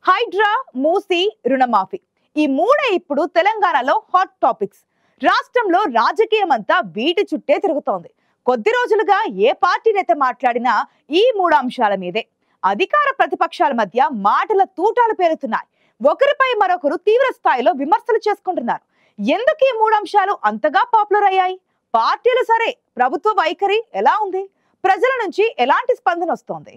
హైడ్రా, మూసీ, రుణమాఫీ ఈ మూడే ఇప్పుడు తెలంగాణలో హాట్ టాపిక్స్. రాష్ట్రంలో రాజకీయం అంతా వీటి చుట్టే తిరుగుతోంది. కొద్ది రోజులుగా ఏ పార్టీ నేత మాట్లాడినా ఈ మూడు అంశాల మీదే. అధికార ప్రతిపక్షాల మధ్య మాటల తూటాలు పేరుతున్నాయి. ఒకరిపై మరొకరు తీవ్ర స్థాయిలో విమర్శలు చేసుకుంటున్నారు. ఎందుకు ఈ మూడు అంశాలు అంతగా పాపులర్ అయ్యాయి? పార్టీలు సరే, ప్రభుత్వ వైఖరి ఎలా ఉంది? ప్రజల నుంచి ఎలాంటి స్పందన వస్తోంది?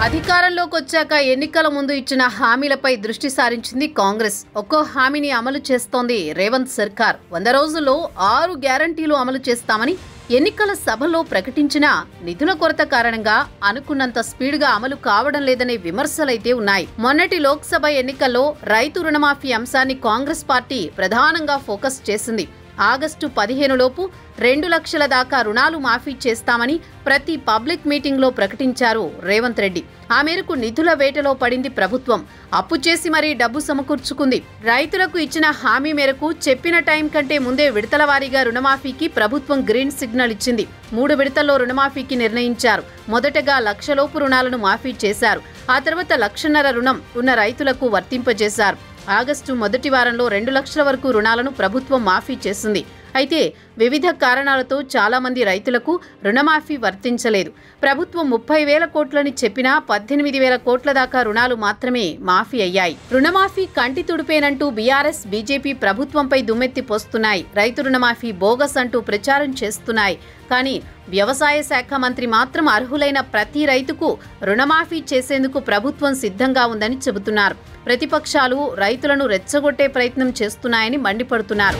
అధికారంలోకి వచ్చాక ఎన్నికల ముందు ఇచ్చిన హామీలపై దృష్టి సారించింది కాంగ్రెస్. ఒక్కో హామీని అమలు చేస్తోంది రేవంత్ సర్కార్. 100 రోజుల్లో 6 గ్యారంటీలు అమలు చేస్తామని ఎన్నికల సభలో ప్రకటించినా నిధుల కొరత కారణంగా అనుకున్నంత స్పీడ్గా అమలు కావడం లేదనే విమర్శలైతే ఉన్నాయి. మొన్నటి లోక్సభ ఎన్నికల్లో రైతు రుణమాఫీ అంశాన్ని కాంగ్రెస్ పార్టీ ప్రధానంగా ఫోకస్ చేసింది. ఆగస్టు 15 లోపు 2 లక్షల దాకా రుణాలు మాఫీ చేస్తామని ప్రతి పబ్లిక్ మీటింగ్లో ప్రకటించారు రేవంత్ రెడ్డి. ఆ మేరకు నిధుల వేటలో పడింది ప్రభుత్వం. అప్పు చేసి మరీ డబ్బు సమకూర్చుకుంది. రైతులకు ఇచ్చిన హామీ మేరకు చెప్పిన టైం కంటే ముందే విడతల వారీగా రుణమాఫీకి ప్రభుత్వం గ్రీన్ సిగ్నల్ ఇచ్చింది. 3 విడతల్లో రుణమాఫీకి నిర్ణయించారు. మొదటగా 1 లక్షలోపు రుణాలను మాఫీ చేశారు. ఆ తర్వాత 1.5 లక్షల రుణం ఉన్న రైతులకు వర్తింపజేశారు. ఆగస్టు మొదటి వారంలో 2 లక్షల వరకు రుణాలను ప్రభుత్వం మాఫీ చేసింది. అయితే వివిధ కారణాలతో చాలా మంది రైతులకు రుణమాఫీ వర్తించలేదు. ప్రభుత్వం 30,000 కోట్లని చెప్పినా 18,000 కోట్ల దాకా రుణాలు మాత్రమే మాఫీ అయ్యాయి. రుణమాఫీ కంటి తుడిపేనంటూ బీఆర్ఎస్, బీజేపీ ప్రభుత్వంపై దుమ్మెత్తి పోస్తున్నాయి. రైతు రుణమాఫీ బోగస్ అంటూ ప్రచారం చేస్తున్నాయి. కానీ వ్యవసాయ శాఖ మంత్రి మాత్రం అర్హులైన ప్రతి రైతుకు రుణమాఫీ చేసేందుకు ప్రభుత్వం సిద్ధంగా ఉందని చెబుతున్నారు. ప్రతిపక్షాలు రైతులను రెచ్చగొట్టే ప్రయత్నం చేస్తున్నాయని మండిపడుతున్నారు.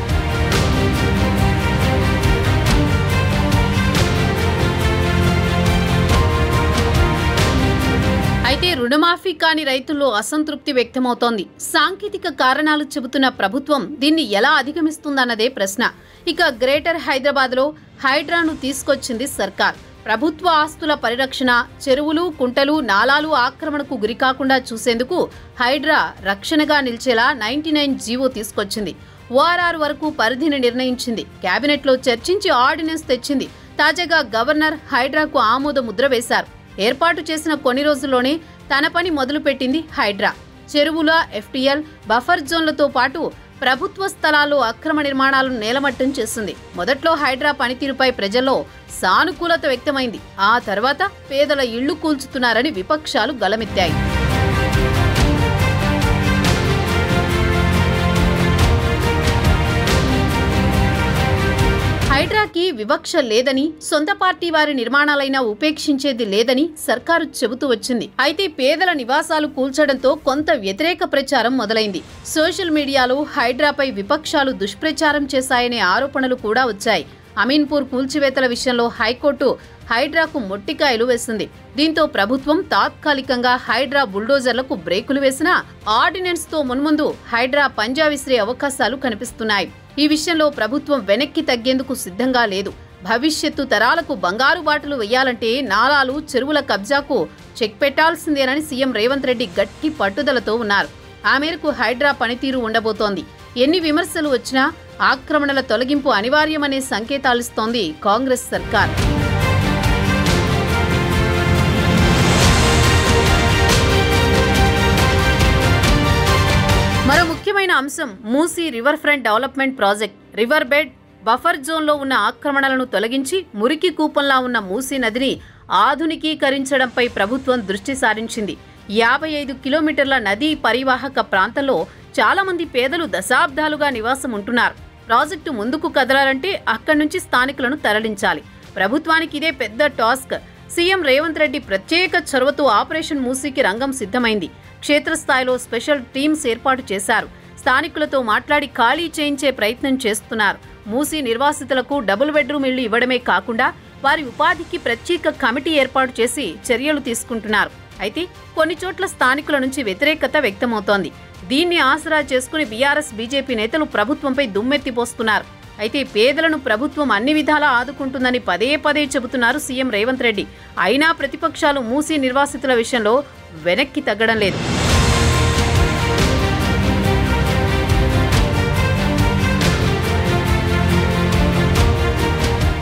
అయితే రుణమాఫీ కాని రైతుల్లో అసంతృప్తి వ్యక్తమవుతోంది. సాంకేతిక కారణాలు చెబుతున్న ప్రభుత్వం దీన్ని ఎలా అధిగమిస్తుందన్నదే ప్రశ్న. ఇక గ్రేటర్ హైదరాబాద్లో హైడ్రాను తీసుకొచ్చింది సర్కార్. ప్రభుత్వ ఆస్తుల పరిరక్షణ, చెరువులు, కుంటలు, నాలాలు ఆక్రమణకు గురికాకుండా చూసేందుకు హైడ్రా రక్షణగా నిలిచేలా 99 జీవో తీసుకొచ్చింది. ఓఆర్ఆర్ వరకు పరిధిని నిర్ణయించింది. కేబినెట్లో చర్చించి ఆర్డినెన్స్ తెచ్చింది. తాజాగా గవర్నర్ హైడ్రాకు ఆమోద ముద్ర వేశారు. ఏర్పాటు చేసిన కొన్ని రోజుల్లోనే తన పని మొదలుపెట్టింది హైడ్రా. చెరువుల, ఎఫ్టీఎల్, బఫర్ జోన్లతో పాటు ప్రభుత్వ స్థలాల్లో అక్రమ నిర్మాణాలను నేలమట్టం చేసింది. మొదట్లో హైడ్రా పనితీరుపై ప్రజల్లో సానుకూలత వ్యక్తమైంది. ఆ తర్వాత పేదల ఇళ్లు కూల్చుతున్నారని విపక్షాలు గలమెత్తాయి. హైడ్రాకి వివక్ష లేదని, సొంత పార్టీ వారి నిర్మాణాలైనా ఉపేక్షించేది లేదని సర్కారు చెబుతూ వచ్చింది. అయితే పేదల నివాసాలు కూల్చడంతో కొంత వ్యతిరేక ప్రచారం మొదలైంది. సోషల్ మీడియాలో హైడ్రాపై విపక్షాలు దుష్ప్రచారం చేశాయనే ఆరోపణలు కూడా వచ్చాయి. అమీన్పూర్ కూల్చివేతల విషయంలో హైకోర్టు హైడ్రాకు మొట్టికాయలు వేసింది. దీంతో ప్రభుత్వం తాత్కాలికంగా హైడ్రా బుల్డోజర్లకు బ్రేకులు వేసినా ఆర్డినెన్స్తో మున్ముందు హైడ్రా పంజా విసిరే అవకాశాలు కనిపిస్తున్నాయి. ఈ విషయంలో ప్రభుత్వం వెనక్కి తగ్గేందుకు సిద్ధంగా లేదు. భవిష్యత్తు తరాలకు బంగారు బాటలు వేయాలంటే నాలాలు, చెరువుల కబ్జాకు చెక్ పెట్టాల్సిందేనని సీఎం రేవంత్ రెడ్డి గట్టి పట్టుదలతో ఉన్నారు. ఆ మేరకు హైడ్రా పనితీరు ఉండబోతోంది. ఎన్ని విమర్శలు వచ్చినా ఆక్రమణల తొలగింపు అనివార్యమనే సంకేతాలిస్తోంది కాంగ్రెస్ సర్కార్. మరో ముఖ్యమైన అంశం Musi river front development project. River bed, buffer జోన్లో ఉన్న ఆక్రమణలను తొలగించి మురికి కూపంలా ఉన్న మూసీ నదిని ఆధునికీకరించడంపై ప్రభుత్వం దృష్టి సారించింది. 55 కిలోమీటర్ల నదీ పరివాహక ప్రాంతంలో చాలా మంది పేదలు దశాబ్దాలుగా నివాసం ఉంటున్నారు. ప్రాజెక్టు ముందుకు కదలాలంటే అక్కడి నుంచి స్థానికులను తరలించాలి. ప్రభుత్వానికి ఇదే పెద్ద టాస్క్. సీఎం రేవంత్ రెడ్డి ప్రత్యేక చొరవతో ఆపరేషన్ మూసీకి రంగం సిద్ధమైంది. క్షేత్రస్థాయిలో స్పెషల్ టీమ్స్ ఏర్పాటు చేశారు. స్థానికులతో మాట్లాడి ఖాళీ చేయించే ప్రయత్నం చేస్తున్నారు. మూసీ నిర్వాసితులకు డబుల్ బెడ్రూమ్ ఇళ్లు ఇవ్వడమే కాకుండా వారి ఉపాధికి ప్రత్యేక కమిటీ ఏర్పాటు చేసి చర్యలు తీసుకుంటున్నారు. అయితే కొన్ని చోట్ల స్థానికుల నుంచి వ్యతిరేకత వ్యక్తమవుతోంది. దీన్ని ఆసరా చేసుకుని బీఆర్ఎస్, బీజేపీ నేతలు ప్రభుత్వంపై దుమ్మెత్తిపోస్తున్నారు. అయితే పేదలను ప్రభుత్వం అన్ని విధాలా ఆదుకుంటుందని పదే పదే చెబుతున్నారు సీఎం రేవంత్ రెడ్డి. అయినా ప్రతిపక్షాలు మూసీ నిర్వాసితుల విషయంలో వెనక్కి తగ్గడం లేదు.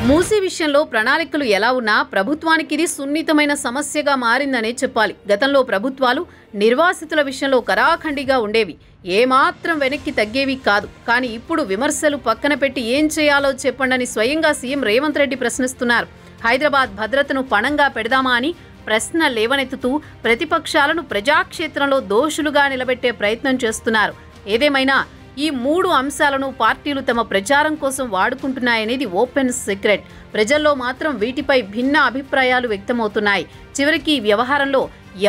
మూసీ విషయంలో ప్రణాళికలు ఎలా ఉన్నా ప్రభుత్వానికి ఇది సున్నితమైన సమస్యగా మారిందనే చెప్పాలి. గతంలో ప్రభుత్వాలు నిర్వాసితుల విషయంలో కరాఖండిగా ఉండేవి, ఏమాత్రం వెనక్కి తగ్గేవి కాదు. కానీ ఇప్పుడు విమర్శలు పక్కన పెట్టి ఏం చేయాలో చెప్పండని స్వయంగా సీఎం రేవంత్ రెడ్డి ప్రశ్నిస్తున్నారు. హైదరాబాద్ భద్రతను పణంగా పెడదామా అని ప్రశ్న లేవనెత్తుతూ ప్రతిపక్షాలను ప్రజాక్షేత్రంలో దోషులుగా నిలబెట్టే ప్రయత్నం చేస్తున్నారు. ఏదేమైనా ఈ 3 అంశాలను పార్టీలు తమ ప్రచారం కోసం వాడుకుంటున్నాయనేది ఓపెన్ సీక్రెట్. ప్రజల్లో మాత్రం వీటిపై భిన్న అభిప్రాయాలు వ్యక్తమవుతున్నాయి. చివరికి ఈ వ్యవహారంలో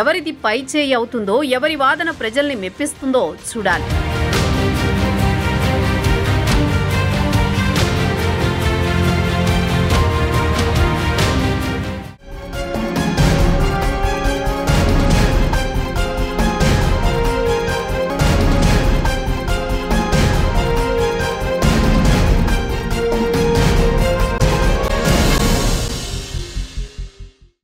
ఎవరిది పై చేయి అవుతుందో, ఎవరి వాదన ప్రజల్ని మెప్పిస్తుందో చూడాలి.